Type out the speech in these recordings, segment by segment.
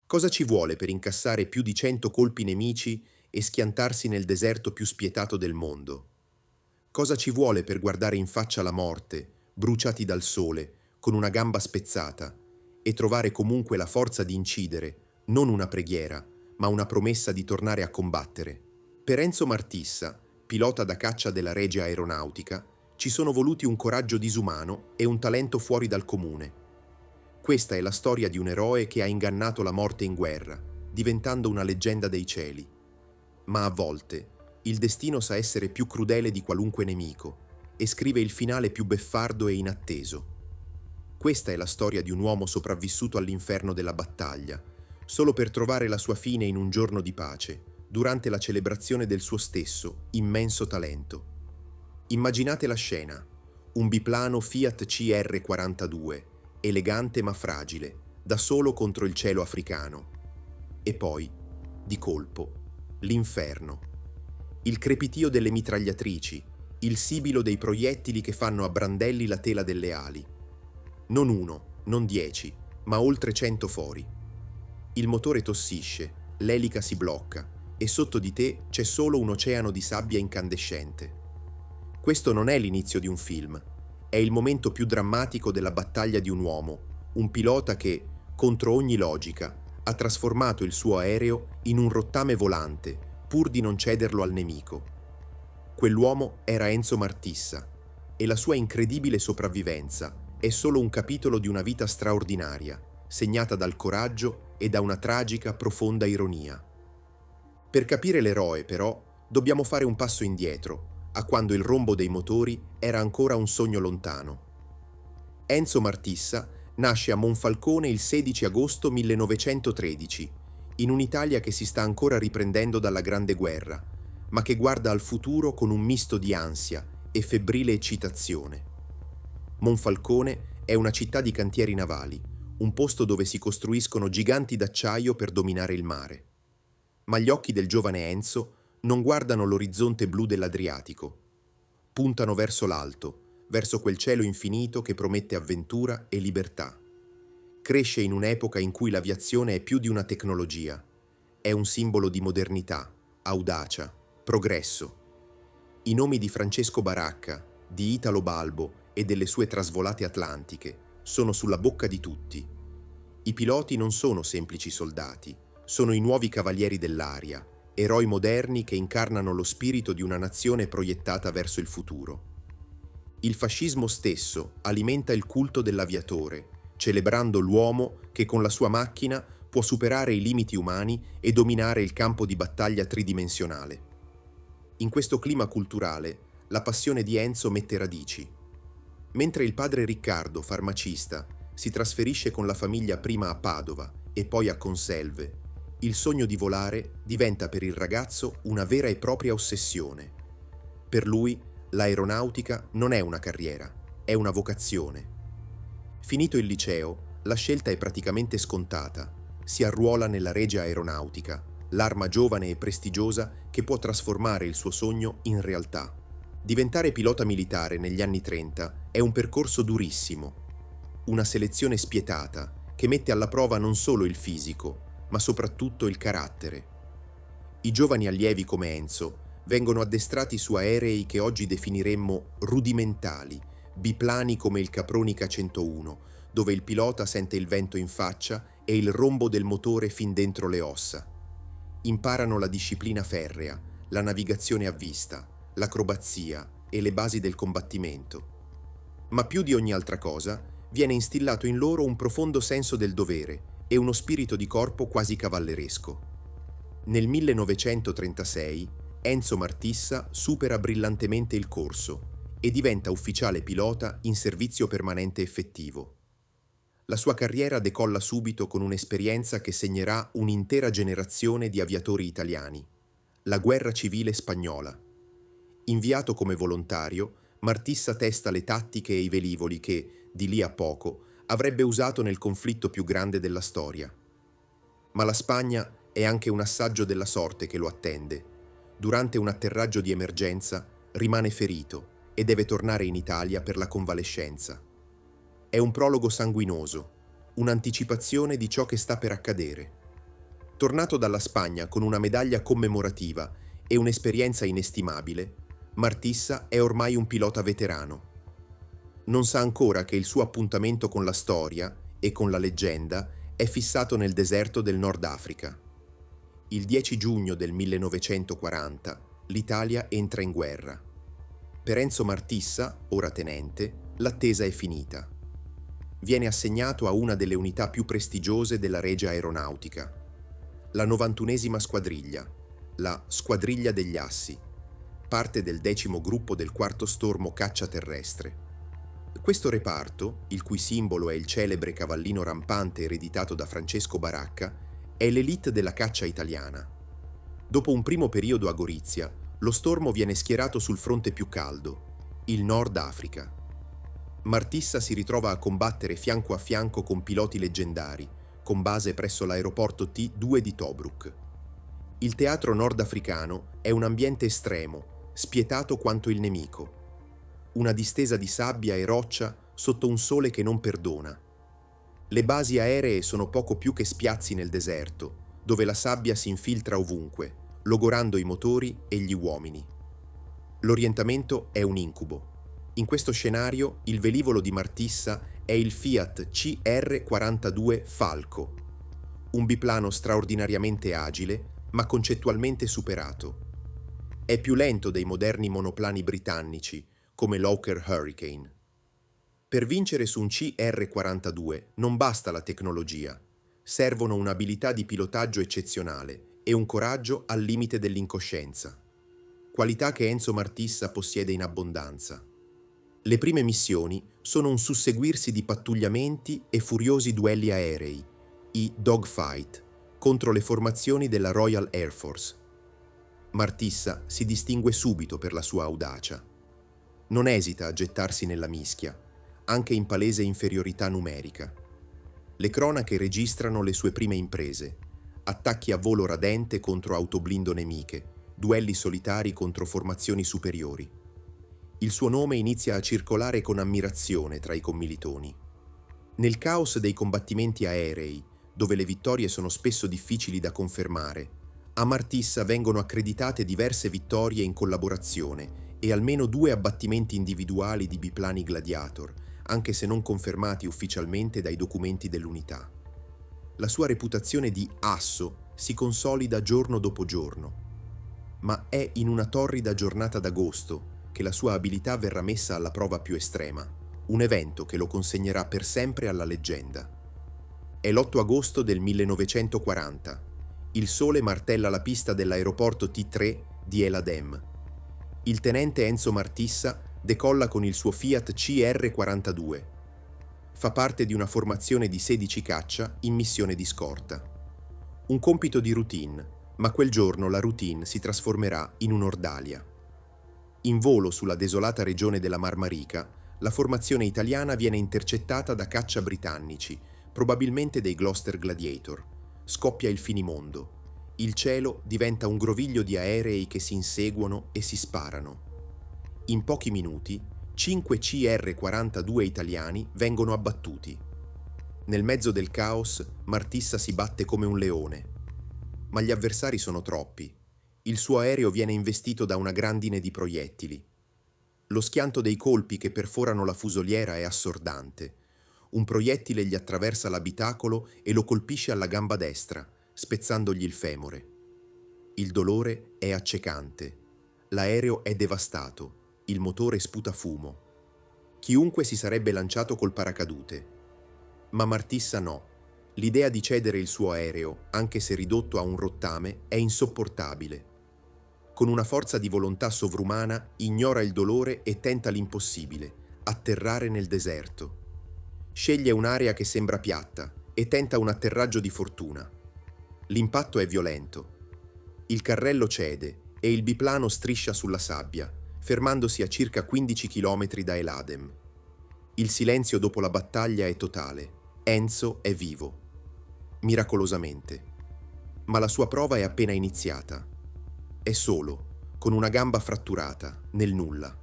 Cosa ci vuole per incassare più di 100 colpi nemici e schiantarsi nel deserto più spietato del mondo? Cosa ci vuole per guardare in faccia la morte, bruciati dal sole, con una gamba spezzata, e trovare comunque la forza di incidere, non una preghiera, ma una promessa di tornare a combattere? Per Enzo Martissa, pilota da caccia della Regia Aeronautica, ci sono voluti un coraggio disumano e un talento fuori dal comune. Questa è la storia di un eroe che ha ingannato la morte in guerra, diventando una leggenda dei cieli. Ma a volte il destino sa essere più crudele di qualunque nemico e scrive il finale più beffardo e inatteso. Questa è la storia di un uomo sopravvissuto all'inferno della battaglia, solo per trovare la sua fine in un giorno di pace, durante la celebrazione del suo stesso immenso talento. Immaginate la scena: un biplano Fiat CR-42, elegante ma fragile, da solo contro il cielo africano. E poi, di colpo, l'inferno. Il crepitio delle mitragliatrici, il sibilo dei proiettili che fanno a brandelli la tela delle ali. Non uno, non 10, ma oltre 100 fori. Il motore tossisce, l'elica si blocca e sotto di te c'è solo un oceano di sabbia incandescente. Questo non è l'inizio di un film, è il momento più drammatico della battaglia di un uomo, un pilota che, contro ogni logica, ha trasformato il suo aereo in un rottame volante, pur di non cederlo al nemico. Quell'uomo era Enzo Martissa, e la sua incredibile sopravvivenza è solo un capitolo di una vita straordinaria, segnata dal coraggio e da una tragica, profonda ironia. Per capire l'eroe, però, dobbiamo fare un passo indietro, a quando il rombo dei motori era ancora un sogno lontano. Enzo Martissa nasce a Monfalcone il 16 agosto 1913, in un'Italia che si sta ancora riprendendo dalla Grande Guerra, ma che guarda al futuro con un misto di ansia e febbrile eccitazione. Monfalcone è una città di cantieri navali, un posto dove si costruiscono giganti d'acciaio per dominare il mare. Ma gli occhi del giovane Enzo non guardano l'orizzonte blu dell'Adriatico. Puntano verso l'alto, verso quel cielo infinito che promette avventura e libertà. Cresce in un'epoca in cui l'aviazione è più di una tecnologia, è un simbolo di modernità, audacia, progresso. I nomi di Francesco Baracca, di Italo Balbo e delle sue trasvolate atlantiche sono sulla bocca di tutti. I piloti non sono semplici soldati, sono i nuovi cavalieri dell'aria, eroi moderni che incarnano lo spirito di una nazione proiettata verso il futuro. Il fascismo stesso alimenta il culto dell'aviatore, celebrando l'uomo che con la sua macchina può superare i limiti umani e dominare il campo di battaglia tridimensionale. In questo clima culturale, la passione di Enzo mette radici. Mentre il padre Riccardo, farmacista, si trasferisce con la famiglia prima a Padova e poi a Conselve, il sogno di volare diventa per il ragazzo una vera e propria ossessione. Per lui, l'aeronautica non è una carriera, è una vocazione. Finito il liceo, la scelta è praticamente scontata. Si arruola nella Regia Aeronautica, l'arma giovane e prestigiosa che può trasformare il suo sogno in realtà. Diventare pilota militare negli anni 30 è un percorso durissimo, una selezione spietata che mette alla prova non solo il fisico, ma soprattutto il carattere. I giovani allievi come Enzo vengono addestrati su aerei che oggi definiremmo rudimentali, biplani come il Capronica 101, dove il pilota sente il vento in faccia e il rombo del motore fin dentro le ossa. Imparano la disciplina ferrea, la navigazione a vista, l'acrobazia e le basi del combattimento. Ma più di ogni altra cosa, viene instillato in loro un profondo senso del dovere e uno spirito di corpo quasi cavalleresco. Nel 1936 Enzo Martissa supera brillantemente il corso e diventa ufficiale pilota in servizio permanente effettivo. La sua carriera decolla subito con un'esperienza che segnerà un'intera generazione di aviatori italiani, la Guerra Civile Spagnola. Inviato come volontario, Martissa testa le tattiche e i velivoli che, di lì a poco, avrebbe usato nel conflitto più grande della storia. Ma la Spagna è anche un assaggio della sorte che lo attende. Durante un atterraggio di emergenza rimane ferito e deve tornare in Italia per la convalescenza. È un prologo sanguinoso, un'anticipazione di ciò che sta per accadere. Tornato dalla Spagna con una medaglia commemorativa e un'esperienza inestimabile, Martissa è ormai un pilota veterano. Non sa ancora che il suo appuntamento con la storia e con la leggenda è fissato nel deserto del Nord Africa. Il 10 giugno del 1940 l'Italia entra in guerra. Per Enzo Martissa, ora tenente, l'attesa è finita. Viene assegnato a una delle unità più prestigiose della Regia Aeronautica, la 91esima Squadriglia, la Squadriglia degli Assi, parte del 10° gruppo del 4° stormo caccia terrestre. Questo reparto, il cui simbolo è il celebre cavallino rampante ereditato da Francesco Baracca, è l'élite della caccia italiana. Dopo un primo periodo a Gorizia, lo stormo viene schierato sul fronte più caldo, il Nord Africa. Martissa si ritrova a combattere fianco a fianco con piloti leggendari, con base presso l'aeroporto T2 di Tobruk. Il teatro nordafricano è un ambiente estremo, spietato quanto il nemico. Una distesa di sabbia e roccia sotto un sole che non perdona. Le basi aeree sono poco più che spiazzi nel deserto, dove la sabbia si infiltra ovunque, logorando i motori e gli uomini. L'orientamento è un incubo. In questo scenario, il velivolo di Martissa è il Fiat CR-42 Falco, un biplano straordinariamente agile, ma concettualmente superato. È più lento dei moderni monoplani britannici, come l'Hawker Hurricane. Per vincere su un CR-42 non basta la tecnologia, servono un'abilità di pilotaggio eccezionale e un coraggio al limite dell'incoscienza, qualità che Enzo Martissa possiede in abbondanza. Le prime missioni sono un susseguirsi di pattugliamenti e furiosi duelli aerei, i dogfight, contro le formazioni della Royal Air Force. Martissa si distingue subito per la sua audacia. Non esita a gettarsi nella mischia, anche in palese inferiorità numerica. Le cronache registrano le sue prime imprese, attacchi a volo radente contro autoblindo nemiche, duelli solitari contro formazioni superiori. Il suo nome inizia a circolare con ammirazione tra i commilitoni. Nel caos dei combattimenti aerei, dove le vittorie sono spesso difficili da confermare, a Martissa vengono accreditate diverse vittorie in collaborazione e almeno 2 abbattimenti individuali di biplani Gladiator, anche se non confermati ufficialmente dai documenti dell'unità. La sua reputazione di asso si consolida giorno dopo giorno, ma è in una torrida giornata d'agosto che la sua abilità verrà messa alla prova più estrema, un evento che lo consegnerà per sempre alla leggenda. È l'8 agosto del 1940. Il sole martella la pista dell'aeroporto T3 di El Adem. Il tenente Enzo Martissa decolla con il suo Fiat CR-42. Fa parte di una formazione di 16 caccia in missione di scorta. Un compito di routine, ma quel giorno la routine si trasformerà in un'ordalia. In volo sulla desolata regione della Marmarica, la formazione italiana viene intercettata da caccia britannici, probabilmente dei Gloster Gladiator. Scoppia il finimondo. Il cielo diventa un groviglio di aerei che si inseguono e si sparano. In pochi minuti, 5 CR-42 italiani vengono abbattuti. Nel mezzo del caos, Martissa si batte come un leone. Ma gli avversari sono troppi. Il suo aereo viene investito da una grandine di proiettili. Lo schianto dei colpi che perforano la fusoliera è assordante. Un proiettile gli attraversa l'abitacolo e lo colpisce alla gamba destra, spezzandogli il femore. Il dolore è accecante. L'aereo è devastato. Il motore sputa fumo. Chiunque si sarebbe lanciato col paracadute. Ma Martissa no. L'idea di cedere il suo aereo, anche se ridotto a un rottame, è insopportabile. Con una forza di volontà sovrumana, ignora il dolore e tenta l'impossibile, atterrare nel deserto. Sceglie un'area che sembra piatta e tenta un atterraggio di fortuna. L'impatto è violento. Il carrello cede e il biplano striscia sulla sabbia, fermandosi a circa 15 km da El Adem. Il silenzio dopo la battaglia è totale. Enzo è vivo. Miracolosamente. Ma la sua prova è appena iniziata. È solo, con una gamba fratturata, nel nulla.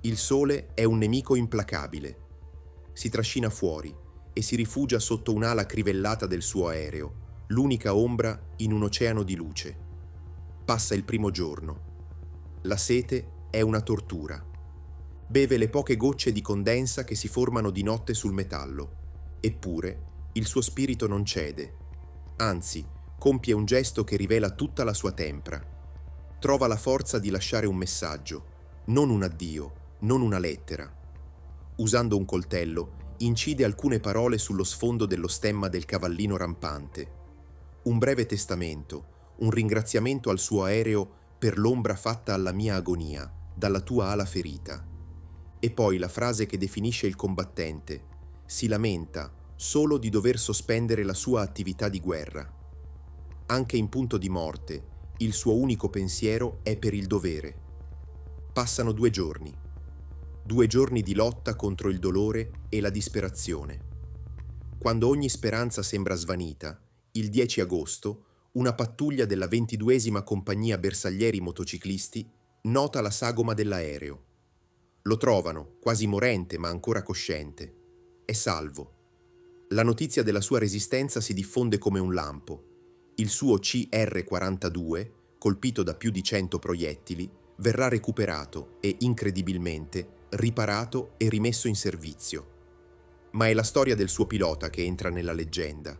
Il sole è un nemico implacabile. Si trascina fuori e si rifugia sotto un'ala crivellata del suo aereo, l'unica ombra in un oceano di luce. Passa il primo giorno. La sete è una tortura. Beve le poche gocce di condensa che si formano di notte sul metallo. Eppure, il suo spirito non cede. Anzi, compie un gesto che rivela tutta la sua tempra. Trova la forza di lasciare un messaggio, non un addio, non una lettera. Usando un coltello, incide alcune parole sullo sfondo dello stemma del cavallino rampante. Un breve testamento, un ringraziamento al suo aereo per l'ombra fatta alla mia agonia, dalla tua ala ferita. E poi la frase che definisce il combattente: si lamenta solo di dover sospendere la sua attività di guerra. Anche in punto di morte, il suo unico pensiero è per il dovere. Passano 2 giorni. 2 giorni di lotta contro il dolore e la disperazione. Quando ogni speranza sembra svanita, il 10 agosto, una pattuglia della 22esima compagnia bersaglieri motociclisti nota la sagoma dell'aereo. Lo trovano, quasi morente ma ancora cosciente. È salvo. La notizia della sua resistenza si diffonde come un lampo. Il suo CR-42, colpito da più di 100 proiettili, verrà recuperato e, incredibilmente, riparato e rimesso in servizio. Ma è la storia del suo pilota che entra nella leggenda.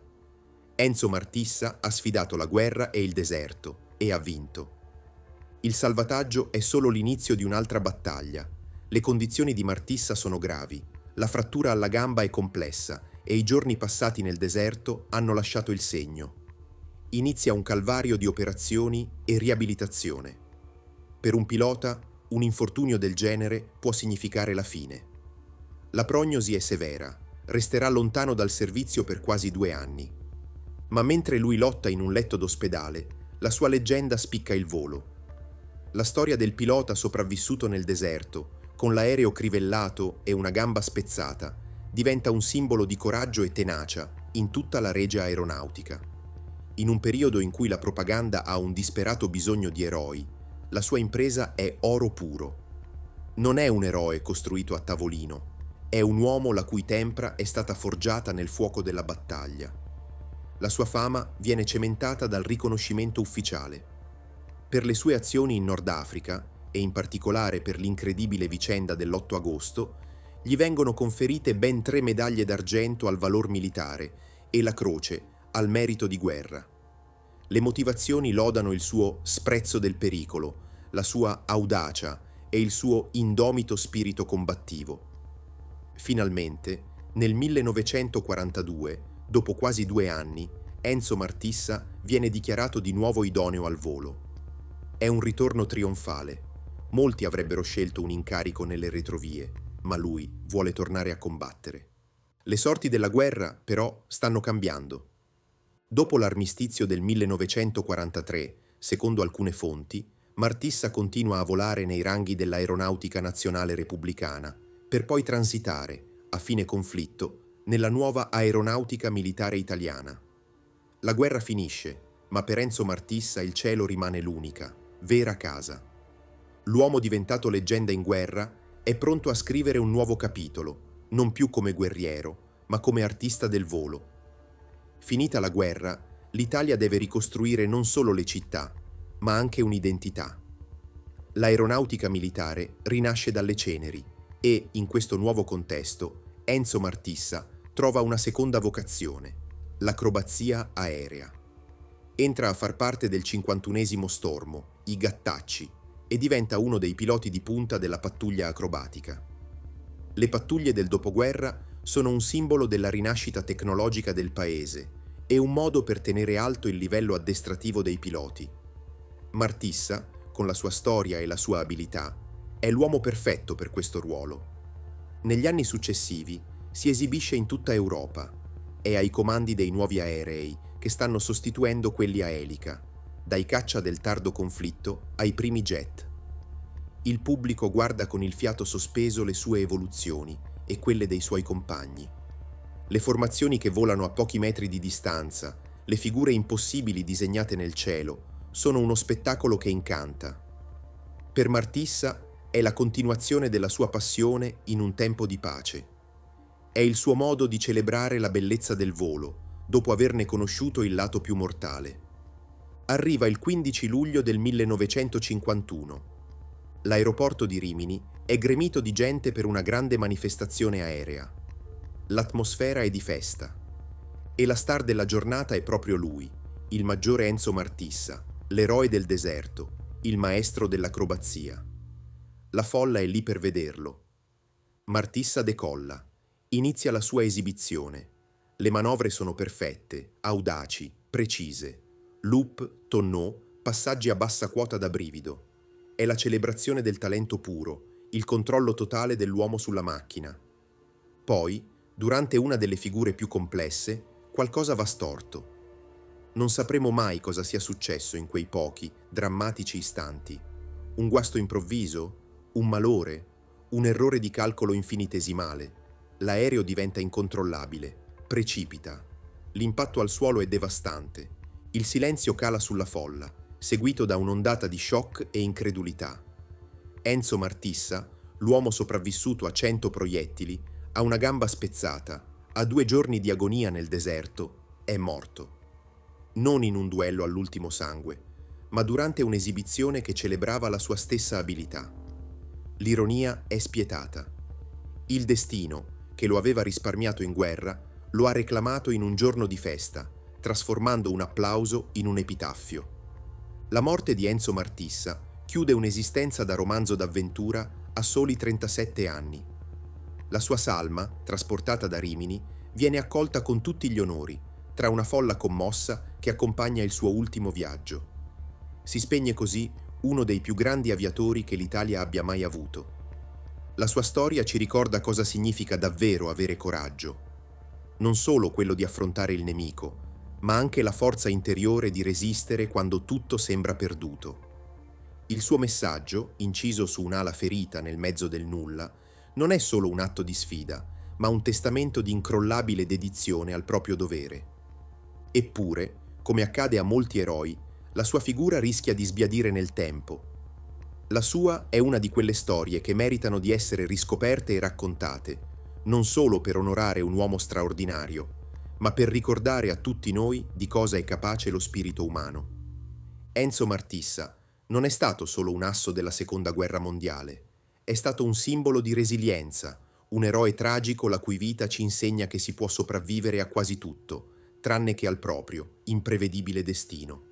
Enzo Martissa ha sfidato la guerra e il deserto e ha vinto. Il salvataggio è solo l'inizio di un'altra battaglia. Le condizioni di Martissa sono gravi, la frattura alla gamba è complessa e i giorni passati nel deserto hanno lasciato il segno. Inizia un calvario di operazioni e riabilitazione. Per un pilota, un infortunio del genere può significare la fine. La prognosi è severa, resterà lontano dal servizio per quasi 2 anni. Ma mentre lui lotta in un letto d'ospedale, la sua leggenda spicca il volo. La storia del pilota sopravvissuto nel deserto, con l'aereo crivellato e una gamba spezzata, diventa un simbolo di coraggio e tenacia in tutta la regia aeronautica. In un periodo in cui la propaganda ha un disperato bisogno di eroi, la sua impresa è oro puro. Non è un eroe costruito a tavolino, è un uomo la cui tempra è stata forgiata nel fuoco della battaglia. La sua fama viene cementata dal riconoscimento ufficiale. Per le sue azioni in Nord Africa, e in particolare per l'incredibile vicenda dell'8 agosto, gli vengono conferite ben 3 medaglie d'argento al valor militare e la croce al merito di guerra. Le motivazioni lodano il suo sprezzo del pericolo, la sua audacia e il suo indomito spirito combattivo. Finalmente, nel 1942, dopo quasi 2 anni, Enzo Martissa viene dichiarato di nuovo idoneo al volo. È un ritorno trionfale. Molti avrebbero scelto un incarico nelle retrovie, ma lui vuole tornare a combattere. Le sorti della guerra, però, stanno cambiando. Dopo l'armistizio del 1943, secondo alcune fonti, Martissa continua a volare nei ranghi dell'Aeronautica Nazionale Repubblicana, per poi transitare, a fine conflitto, nella nuova Aeronautica Militare Italiana. La guerra finisce, ma per Enzo Martissa il cielo rimane l'unica, vera casa. L'uomo diventato leggenda in guerra è pronto a scrivere un nuovo capitolo, non più come guerriero, ma come artista del volo. Finita la guerra, l'Italia deve ricostruire non solo le città, ma anche un'identità. L'aeronautica militare rinasce dalle ceneri e, in questo nuovo contesto, Enzo Martissa trova una seconda vocazione, l'acrobazia aerea. Entra a far parte del 51esimo Stormo, i Gattacci, e diventa uno dei piloti di punta della pattuglia acrobatica. Le pattuglie del dopoguerra sono un simbolo della rinascita tecnologica del paese e un modo per tenere alto il livello addestrativo dei piloti. Martissa, con la sua storia e la sua abilità, è l'uomo perfetto per questo ruolo. Negli anni successivi si esibisce in tutta Europa, è ai comandi dei nuovi aerei che stanno sostituendo quelli a elica, dai caccia del tardo conflitto ai primi jet. Il pubblico guarda con il fiato sospeso le sue evoluzioni e quelle dei suoi compagni. Le formazioni che volano a pochi metri di distanza, le figure impossibili disegnate nel cielo, sono uno spettacolo che incanta. Per Martissa è la continuazione della sua passione in un tempo di pace. È il suo modo di celebrare la bellezza del volo, dopo averne conosciuto il lato più mortale. Arriva il 15 luglio del 1951. L'aeroporto di Rimini è gremito di gente per una grande manifestazione aerea. L'atmosfera è di festa. E la star della giornata è proprio lui, il maggiore Enzo Martissa, l'eroe del deserto, il maestro dell'acrobazia. La folla è lì per vederlo. Martissa decolla. Inizia la sua esibizione. Le manovre sono perfette, audaci, precise. Loop, tonneau, passaggi a bassa quota da brivido. È la celebrazione del talento puro, il controllo totale dell'uomo sulla macchina. Poi, durante una delle figure più complesse, qualcosa va storto. Non sapremo mai cosa sia successo in quei pochi, drammatici istanti. Un guasto improvviso? Un malore? Un errore di calcolo infinitesimale? L'aereo diventa incontrollabile, precipita. L'impatto al suolo è devastante. Il silenzio cala sulla folla, seguito da un'ondata di shock e incredulità. Enzo Martissa, l'uomo sopravvissuto a 100 proiettili, ha una gamba spezzata, ha 2 giorni di agonia nel deserto, è morto. Non in un duello all'ultimo sangue, ma durante un'esibizione che celebrava la sua stessa abilità. L'ironia è spietata. Il destino, che lo aveva risparmiato in guerra, lo ha reclamato in un giorno di festa, trasformando un applauso in un epitaffio. La morte di Enzo Martissa chiude un'esistenza da romanzo d'avventura a soli 37 anni. La sua salma, trasportata da Rimini, viene accolta con tutti gli onori, tra una folla commossa che accompagna il suo ultimo viaggio. Si spegne così uno dei più grandi aviatori che l'Italia abbia mai avuto. La sua storia ci ricorda cosa significa davvero avere coraggio. Non solo quello di affrontare il nemico, ma anche la forza interiore di resistere quando tutto sembra perduto. Il suo messaggio, inciso su un'ala ferita nel mezzo del nulla, non è solo un atto di sfida, ma un testamento di incrollabile dedizione al proprio dovere. Eppure, come accade a molti eroi, la sua figura rischia di sbiadire nel tempo. La sua è una di quelle storie che meritano di essere riscoperte e raccontate, non solo per onorare un uomo straordinario, ma per ricordare a tutti noi di cosa è capace lo spirito umano. Enzo Martissa non è stato solo un asso della Seconda Guerra Mondiale, è stato un simbolo di resilienza, un eroe tragico la cui vita ci insegna che si può sopravvivere a quasi tutto, tranne che al proprio, imprevedibile destino.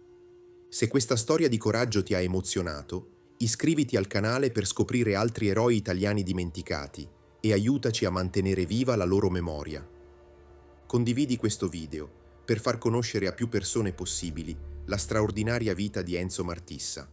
Se questa storia di coraggio ti ha emozionato, iscriviti al canale per scoprire altri eroi italiani dimenticati e aiutaci a mantenere viva la loro memoria. Condividi questo video per far conoscere a più persone possibili la straordinaria vita di Enzo Martissa.